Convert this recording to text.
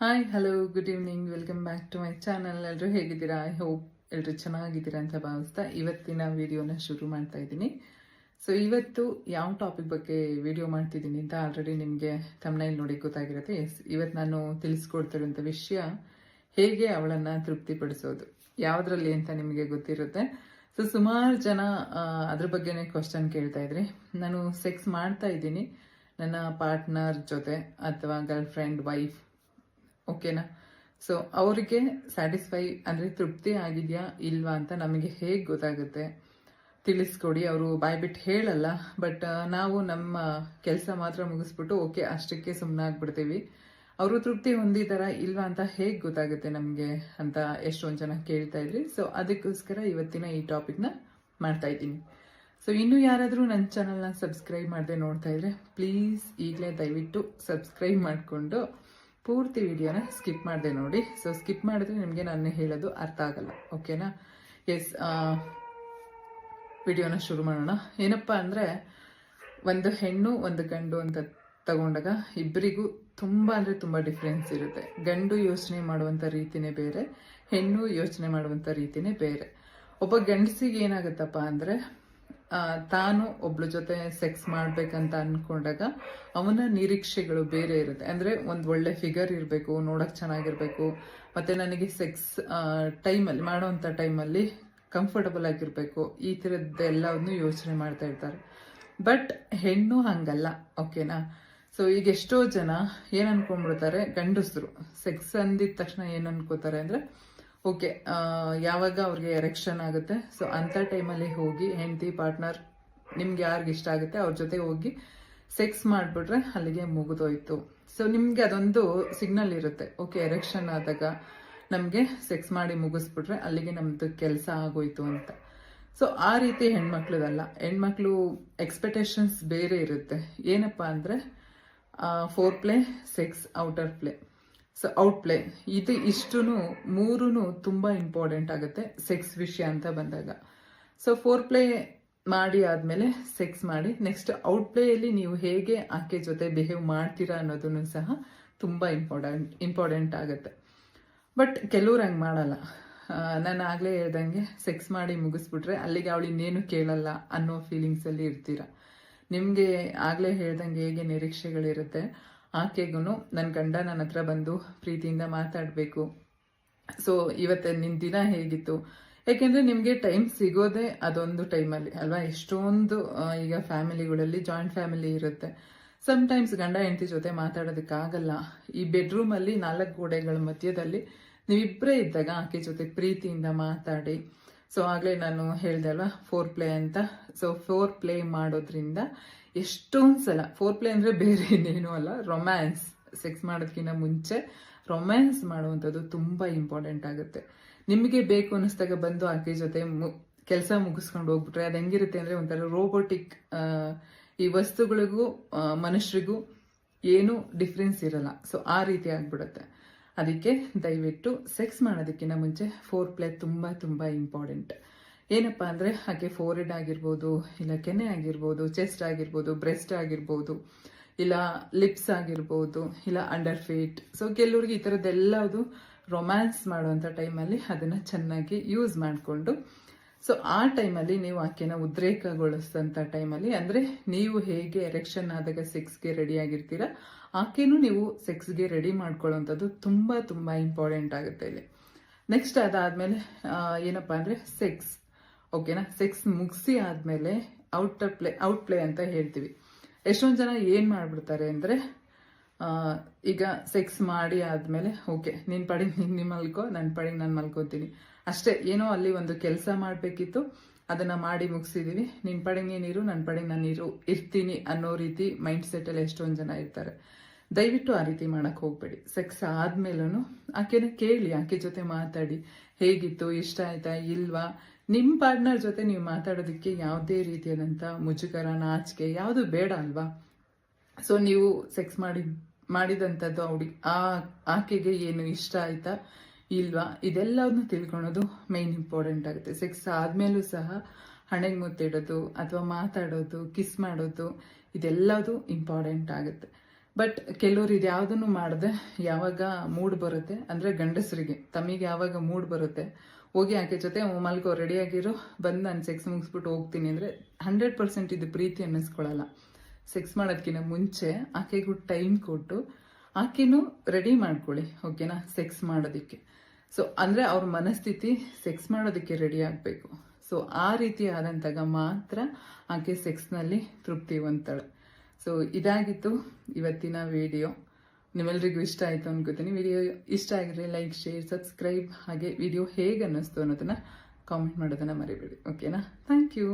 Hi hello good evening welcome back to my channel. ಎಲ್ಲರೂ ಹೇಗಿದ್ದೀರಾ? I hope ಎಲ್ಲರೂ ಚೆನ್ನಾಗಿದ್ದೀರಾ ಅಂತ ಭಾವಿಸ್ತಾ ಇವತ್ತಿನ ವಿಡಿಯೋನ ಶುರು ಮಾಡ್ತಾ ಇದ್ದೀನಿ. ಸೊ ಇವತ್ತು ಯಾವ ಟಾಪಿಕ್ ಬಗ್ಗೆ ವಿಡಿಯೋ ಮಾಡ್ತಿದ್ದೀನಿ ಅಂತ ಆಲ್ರೆಡಿ ನಿಮಗೆ ಥಂಬ್ನೈಲ್ ನೋಡಿ ಗೊತ್ತಾಗಿರುತ್ತೆ. ಇವತ್ತು ನಾನು ತಿಳಿಸ್ಕೊಡ್ತಿರೋಂಥ ವಿಷಯ ಹೇಗೆ ಅವಳನ್ನು ತೃಪ್ತಿಪಡಿಸೋದು, ಯಾವುದರಲ್ಲಿ ಅಂತ ನಿಮಗೆ ಗೊತ್ತಿರುತ್ತೆ. ಸೊ ಸುಮಾರು ಜನ ಅದ್ರ ಬಗ್ಗೆನೇ ಕ್ವಶನ್ ಕೇಳ್ತಾ ಇದ್ರಿ. ನಾನು ಸೆಕ್ಸ್ ಮಾಡ್ತಾ ಇದ್ದೀನಿ ನನ್ನ ಪಾರ್ಟ್ನರ್ ಜೊತೆ ಅಥವಾ ಗರ್ಲ್ ಫ್ರೆಂಡ್, ವೈಫ್, ಓಕೆನಾ? ಸೊ ಅವರಿಗೆ ಸ್ಯಾಟಿಸ್ಫೈ ಅಂದರೆ ತೃಪ್ತಿ ಆಗಿದೆಯಾ ಇಲ್ವಾ ಅಂತ ನಮಗೆ ಹೇಗೆ ಗೊತ್ತಾಗುತ್ತೆ ತಿಳಿಸ್ಕೊಡಿ. ಅವರು ಬಾಯ್ಬಿಟ್ಟು ಹೇಳಲ್ಲ, ಬಟ್ ನಾವು ನಮ್ಮ ಕೆಲಸ ಮಾತ್ರ ಮುಗಿಸ್ಬಿಟ್ಟು ಓಕೆ ಅಷ್ಟಕ್ಕೆ ಸುಮ್ಮನಾಗ್ಬಿಡ್ತೀವಿ. ಅವರು ತೃಪ್ತಿ ಹೊಂದಿದಾರಾ ಇಲ್ವಾ ಅಂತ ಹೇಗೆ ಗೊತ್ತಾಗುತ್ತೆ ನಮಗೆ ಅಂತ ಎಷ್ಟೊಂದು ಜನ ಕೇಳ್ತಾ ಇದ್ರಿ. ಸೊ ಅದಕ್ಕೋಸ್ಕರ ಇವತ್ತಿನ ಈ ಟಾಪಿಕ್ನ ಮಾಡ್ತಾ ಇದ್ದೀನಿ. ಸೊ ಇನ್ನೂ ಯಾರಾದರೂ ನನ್ನ ಚಾನಲ್ನ ಸಬ್ಸ್ಕ್ರೈಬ್ ಮಾಡದೆ ನೋಡ್ತಾ ಇದ್ರೆ ಪ್ಲೀಸ್ ಈಗಲೇ ದಯವಿಟ್ಟು ಸಬ್ಸ್ಕ್ರೈಬ್ ಮಾಡಿಕೊಂಡು ಪೂರ್ತಿ ವಿಡಿಯೋನ ಸ್ಕಿಪ್ ಮಾಡಿದೆ ನೋಡಿ. ಸೊ ಸ್ಕಿಪ್ ಮಾಡಿದ್ರೆ ನಿಮಗೆ ನಾನು ಹೇಳೋದು ಅರ್ಥ ಆಗಲ್ಲ, ಓಕೆನಾ? ಎಸ್, ವಿಡಿಯೋನ ಶುರು ಮಾಡೋಣ. ಏನಪ್ಪ ಅಂದರೆ, ಒಂದು ಹೆಣ್ಣು ಒಂದು ಗಂಡು ಅಂತ ತಗೊಂಡಾಗ ಇಬ್ಬರಿಗೂ ತುಂಬ ಅಂದರೆ ತುಂಬ ಡಿಫ್ರೆನ್ಸ್ ಇರುತ್ತೆ. ಗಂಡು ಯೋಚನೆ ಮಾಡುವಂಥ ರೀತಿನೇ ಬೇರೆ, ಹೆಣ್ಣು ಯೋಚನೆ ಮಾಡುವಂಥ ರೀತಿನೇ ಬೇರೆ. ಒಬ್ಬ ಗಂಡಸಿಗೆ ಏನಾಗುತ್ತಪ್ಪ ಅಂದರೆ, ತಾನು ಒಬ್ಳ ಜೊತೆ ಸೆಕ್ಸ್ ಮಾಡ್ಬೇಕಂತ ಅನ್ಕೊಂಡಾಗ ಅವನ ನಿರೀಕ್ಷೆಗಳು ಬೇರೆ ಇರುತ್ತೆ. ಅಂದರೆ ಒಂದು ಒಳ್ಳೆ ಫಿಗರ್ ಇರಬೇಕು, ನೋಡೋಕೆ ಚೆನ್ನಾಗಿರ್ಬೇಕು, ಮತ್ತು ನನಗೆ ಸೆಕ್ಸ್ ಟೈಮಲ್ಲಿ ಮಾಡೋವಂಥ ಟೈಮಲ್ಲಿ ಕಂಫರ್ಟಬಲ್ ಆಗಿರಬೇಕು, ಈ ಥರದ್ದೆಲ್ಲವನ್ನು ಯೋಚನೆ ಮಾಡ್ತಾ ಇರ್ತಾರೆ. ಬಟ್ ಹೆಣ್ಣು ಹಂಗಲ್ಲ, ಓಕೆನಾ? ಸೊ ಈಗ ಎಷ್ಟೋ ಜನ ಏನು ಅನ್ಕೊಂಡ್ಬಿಡ್ತಾರೆ, ಗಂಡಸರು ಸೆಕ್ಸ್ ಅಂದಿದ ತಕ್ಷಣ ಏನು ಅನ್ಕೋತಾರೆ ಅಂದರೆ, ಓಕೆ ಯಾವಾಗ ಅವ್ರಿಗೆ ಎರೆಕ್ಷನ್ ಆಗುತ್ತೆ ಸೊ ಅಂಥ ಟೈಮಲ್ಲಿ ಹೋಗಿ ಹೆಂಡತಿ ಪಾರ್ಟ್ನರ್ ನಿಮ್ಗೆ ಯಾರಿಗೆ ಇಷ್ಟ ಆಗುತ್ತೆ ಅವ್ರ ಜೊತೆ ಹೋಗಿ ಸೆಕ್ಸ್ ಮಾಡಿಬಿಟ್ರೆ ಅಲ್ಲಿಗೆ ಮುಗಿದೋಯ್ತು. ಸೊ ನಿಮಗೆ ಅದೊಂದು ಸಿಗ್ನಲ್ ಇರುತ್ತೆ, ಓಕೆ ಎರೆಕ್ಷನ್ ಆದಾಗ ನಮಗೆ ಸೆಕ್ಸ್ ಮಾಡಿ ಮುಗಿಸ್ಬಿಟ್ರೆ ಅಲ್ಲಿಗೆ ನಮ್ಮದು ಕೆಲಸ ಆಗೋಯ್ತು ಅಂತ. ಸೊ ಆ ರೀತಿ ಹೆಣ್ಮಕ್ಳದಲ್ಲ. ಹೆಣ್ಮಕ್ಳು ಎಕ್ಸ್ಪೆಕ್ಟೇಷನ್ಸ್ ಬೇರೆ ಇರುತ್ತೆ. ಏನಪ್ಪ ಅಂದರೆ, four play, sex, outer play. So out play, ಇದು ಇಷ್ಟು ಮೂರೂ ತುಂಬ ಇಂಪಾರ್ಟೆಂಟ್ ಆಗುತ್ತೆ ಸೆಕ್ಸ್ ವಿಷಯ ಅಂತ ಬಂದಾಗ. ಸೊ ಫೋರ್ ಪ್ಲೇ ಮಾಡಿ ಆದಮೇಲೆ ಸೆಕ್ಸ್ ಮಾಡಿ, ನೆಕ್ಸ್ಟ್ ಔಟ್ ಪ್ಲೇಯಲ್ಲಿ ನೀವು ಹೇಗೆ ಆಕೆ ಜೊತೆ ಬಿಹೇವ್ ಮಾಡ್ತೀರಾ ಅನ್ನೋದನ್ನು ಸಹ ತುಂಬ ಇಂಪಾರ್ಟೆಂಟ್ ಆಗುತ್ತೆ. ಬಟ್ ಕೆಲವ್ರು ಹಂಗೆ ಮಾಡಲ್ಲ. ನಾನು ಆಗಲೇ ಹೇಳ್ದಂಗೆ ಸೆಕ್ಸ್ ಮಾಡಿ ಮುಗಿಸ್ಬಿಟ್ರೆ ಅಲ್ಲಿಗೆ ಅವಳು ಇನ್ನೇನು ಕೇಳಲ್ಲ ಅನ್ನೋ ಫೀಲಿಂಗ್ಸಲ್ಲಿ ಇರ್ತೀರ. ನಿಮಗೆ ಆಗಲೇ ಹೇಳ್ದಂಗೆ ಹೇಗೆ ನಿರೀಕ್ಷೆಗಳಿರುತ್ತೆ, ಆಕೆಗೂ ನನ್ನ ಗಂಡ ನನ್ನ ಹತ್ರ ಬಂದು ಪ್ರೀತಿಯಿಂದ ಮಾತಾಡಬೇಕು, ಸೊ ಇವತ್ತು ನಿನ್ನ ದಿನ ಹೇಗಿತ್ತು. ಯಾಕೆಂದರೆ ನಿಮಗೆ ಟೈಮ್ ಸಿಗೋದೇ ಅದೊಂದು ಟೈಮಲ್ಲಿ ಅಲ್ವಾ. ಎಷ್ಟೊಂದು ಈಗ ಫ್ಯಾಮಿಲಿಗಳಲ್ಲಿ ಜಾಯಿಂಟ್ ಫ್ಯಾಮಿಲಿ ಇರುತ್ತೆ. ಸಮ್ಟೈಮ್ಸ್ ಗಂಡ ಹೆಂಡತಿ ಜೊತೆ ಮಾತಾಡೋದಕ್ಕಾಗಲ್ಲ. ಈ ಬೆಡ್ರೂಮಲ್ಲಿ 4 ಗೋಡೆಗಳ ಮಧ್ಯದಲ್ಲಿ ನೀವಿಬ್ಬರೇ ಇದ್ದಾಗ ಆಕೆ ಜೊತೆ ಪ್ರೀತಿಯಿಂದ ಮಾತಾಡಿ. ಸೊ ಆಗಲೇ ನಾನು ಹೇಳಿದೆ ಅಲ್ವಾ ಫೋರ್ ಪ್ಲೇ ಅಂತ. ಸೊ ಫೋರ್ ಪ್ಲೇ ಮಾಡೋದ್ರಿಂದ ಎಷ್ಟೊಂದು ಸಲ, ಫೋರ್ ಪ್ಲೇ ಅಂದರೆ ಬೇರೆ ಇನ್ನೇನು ಅಲ್ಲ, ರೊಮ್ಯಾನ್ಸ್. ಸೆಕ್ಸ್ ಮಾಡೋದಕ್ಕಿಂತ ಮುಂಚೆ ರೊಮ್ಯಾನ್ಸ್ ಮಾಡುವಂಥದ್ದು ತುಂಬ ಇಂಪಾರ್ಟೆಂಟ್ ಆಗುತ್ತೆ. ನಿಮಗೆ ಬೇಕು ಅನ್ನಿಸ್ದಾಗ ಬಂದು ಆಕೆ ಜೊತೆ ಕೆಲಸ ಮುಗಿಸ್ಕೊಂಡು ಹೋಗ್ಬಿಟ್ರೆ ಅದು ಹೆಂಗಿರುತ್ತೆ ಅಂದರೆ ಒಂಥರ ರೋಬೋಟಿಕ್. ಈ ವಸ್ತುಗಳಿಗೂ ಮನುಷ್ಯರಿಗೂ ಏನೂ ಡಿಫ್ರೆನ್ಸ್ ಇರಲ್ಲ. ಸೊ ಆ ರೀತಿ ಆಗ್ಬಿಡುತ್ತೆ. ಅದಕ್ಕೆ ದಯವಿಟ್ಟು ಸೆಕ್ಸ್ ಮಾಡೋದಕ್ಕಿಂತ ಮುಂಚೆ ಫೋರ್ ಪ್ಲೇ ತುಂಬ ತುಂಬ ಇಂಪಾರ್ಟೆಂಟ್. ಏನಪ್ಪ ಅಂದರೆ, ಆಕೆ ಫೋರ್ ಹೆಡ್ ಆಗಿರ್ಬೋದು, ಇಲ್ಲ ಕೆನೆ ಆಗಿರ್ಬೋದು, ಚೆಸ್ಟ್ ಆಗಿರ್ಬೋದು, ಬ್ರೆಸ್ಟ್ ಆಗಿರ್ಬೋದು, ಇಲ್ಲ ಲಿಪ್ಸ್ ಆಗಿರ್ಬೋದು, ಇಲ್ಲ ಅಂಡರ್ ಫೀಟ್. ಸೊ ಕೆಲವ್ರಿಗೆ ಈ ಥರದ್ದೆಲ್ಲದು ರೊಮ್ಯಾನ್ಸ್ ಮಾಡುವಂಥ ಟೈಮಲ್ಲಿ ಅದನ್ನು ಚೆನ್ನಾಗಿ ಯೂಸ್ ಮಾಡಿಕೊಂಡು, ಸೊ ಆ ಟೈಮಲ್ಲಿ ನೀವು ಆಕೆನ ಉದ್ರೇಕಗೊಳಿಸಿದಂಥ ಟೈಮಲ್ಲಿ, ಅಂದರೆ ನೀವು ಹೇಗೆ ಎರೆಕ್ಷನ್ ಆದಾಗ ಸೆಕ್ಸ್ಗೆ ರೆಡಿ ಆಗಿರ್ತೀರ, ಆಕೆನೂ ನೀವು ಸೆಕ್ಸ್ಗೆ ರೆಡಿ ಮಾಡ್ಕೊಳ್ಳೋವಂಥದ್ದು ತುಂಬ ತುಂಬ ಇಂಪಾರ್ಟೆಂಟ್ ಆಗುತ್ತೆ ಇಲ್ಲಿ. ನೆಕ್ಸ್ಟ್ ಅದಾದಮೇಲೆ ಏನಪ್ಪ ಅಂದರೆ ಸೆಕ್ಸ್, ಓಕೆನಾ? ಸೆಕ್ಸ್ ಮುಗಿಸಿ ಆದಮೇಲೆ ಔಟ್ ಪ್ಲೇ ಅಂತ ಹೇಳ್ತೀವಿ. ಎಷ್ಟೊಂದು ಜನ ಏನು ಮಾಡಿಬಿಡ್ತಾರೆ ಅಂದರೆ, ಈಗ ಸೆಕ್ಸ್ ಮಾಡಿ ಆದಮೇಲೆ ಓಕೆ ನಿನ್ನ ಪಡೆಗೆ ನೀನು ಮಲ್ಕೋ, ನನ್ನ ಪಡೆಗೆ ನಾನು ಮಲ್ಕೋತೀನಿ ಅಷ್ಟೇ. ಏನೋ ಅಲ್ಲಿ ಒಂದು ಕೆಲಸ ಮಾಡಬೇಕಿತ್ತು, ಅದನ್ನು ಮಾಡಿ ಮುಗಿಸಿದ್ದೀವಿ, ನಿನ್ನ ಪಡೆಗೆ ನೀನಿರು, ನನ್ನ ಪಡೆಗೆ ನಾನು ಇರ್ತೀನಿ ಅನ್ನೋ ರೀತಿ ಮೈಂಡ್ ಸೆಟ್ಟಲ್ಲಿ ಎಷ್ಟೊಂದು ಜನ ಇರ್ತಾರೆ. ದಯವಿಟ್ಟು ಆ ರೀತಿ ಮಾಡೋಕ್ಕೆ ಹೋಗಬೇಡಿ. ಸೆಕ್ಸ್ ಆದಮೇಲೂ ಆಕೆನ ಕೇಳಿ, ಆಕೆ ಜೊತೆ ಮಾತಾಡಿ, ಹೇಗಿತ್ತು, ಇಷ್ಟ ಆಯ್ತಾ ಇಲ್ವಾ. ನಿಮ್ಮ ಪಾರ್ಟ್ನರ್ ಜೊತೆ ನೀವು ಮಾತಾಡೋದಕ್ಕೆ ಯಾವುದೇ ರೀತಿಯಾದಂಥ ಮುಜುಗರ, ನಾಚಿಕೆ ಯಾವುದು ಬೇಡ ಅಲ್ವಾ. ಸೊ ನೀವು ಸೆಕ್ಸ್ ಮಾಡಿದಂಥದ್ದು ಆಕೆಗೆ ಏನು ಇಷ್ಟ ಆಯ್ತಾ ಇಲ್ವಾ, ಇದೆಲ್ಲವನ್ನು ತಿಳ್ಕೊಳೋದು ಮೇನ್ ಇಂಪಾರ್ಟೆಂಟ್ ಆಗುತ್ತೆ. ಸೆಕ್ಸ್ ಆದಮೇಲೂ ಸಹ ಹಣೆಗೆ ಮುತ್ತಿಡೋದು ಅಥವಾ ಮಾತಾಡೋದು, ಕಿಸ್ ಮಾಡೋದು, ಇದೆಲ್ಲದು ಇಂಪಾರ್ಟೆಂಟ್ ಆಗುತ್ತೆ. ಬಟ್ ಕೆಲವ್ರು ಇದು ಯಾವುದನ್ನು ಮಾಡದೆ ಯಾವಾಗ ಮೂಡ್ ಬರುತ್ತೆ ಅಂದರೆ ಗಂಡಸರಿಗೆ ತಮಗೆ ಯಾವಾಗ ಮೂಡ್ ಬರುತ್ತೆ ಹೋಗಿ ಆಕೆ ಜೊತೆ ಮಲ್ಕೋ ರೆಡಿಯಾಗಿರೋ ಬಂದು ನಾನು ಸೆಕ್ಸ್ ಮುಗಿಸ್ಬಿಟ್ಟು ಹೋಗ್ತೀನಿ ಅಂದರೆ 100% ಇದು ಪ್ರೀತಿ ಅನ್ನಿಸ್ಕೊಳ್ಳಲ್ಲ. ಸೆಕ್ಸ್ ಮಾಡೋದಕ್ಕಿಂತ ಮುಂಚೆ ಆಕೆಗೂ ಟೈಮ್ ಕೊಟ್ಟು ಆಕೆನೂ ರೆಡಿ ಮಾಡ್ಕೊಳ್ಳಿ, ಓಕೆನಾ, ಸೆಕ್ಸ್ ಮಾಡೋದಕ್ಕೆ. ಸೊ ಅಂದರೆ ಅವ್ರ ಮನಸ್ಥಿತಿ ಸೆಕ್ಸ್ ಮಾಡೋದಕ್ಕೆ ರೆಡಿ ಆಗಬೇಕು. ಸೊ ಆ ರೀತಿ ಆದಂತಾಗ ಮಾತ್ರ ಆಕೆ ಸೆಕ್ಸ್ನಲ್ಲಿ ತೃಪ್ತಿ ಹೊಂದ್ತಾಳೆ. ಸೊ ಇದಾಗಿತ್ತು ಇವತ್ತಿನ ವಿಡಿಯೋ. ನಿಮ್ಮೆಲ್ಲರಿಗೂ ಇಷ್ಟ ಆಯಿತು ಅನ್ಕೋತೀನಿ. ವಿಡಿಯೋ ಇಷ್ಟ ಆಗಿದ್ರೆ ಲೈಕ್, ಶೇರ್, ಸಬ್ಸ್ಕ್ರೈಬ್, ಹಾಗೆ ವಿಡಿಯೋ ಹೇಗೆ ಅನ್ನಿಸ್ತು ಅನ್ನೋದನ್ನು ಕಾಮೆಂಟ್ ಮಾಡೋದನ್ನು ಮರಿಬೇಡಿ, ಓಕೆನಾ. Thank you.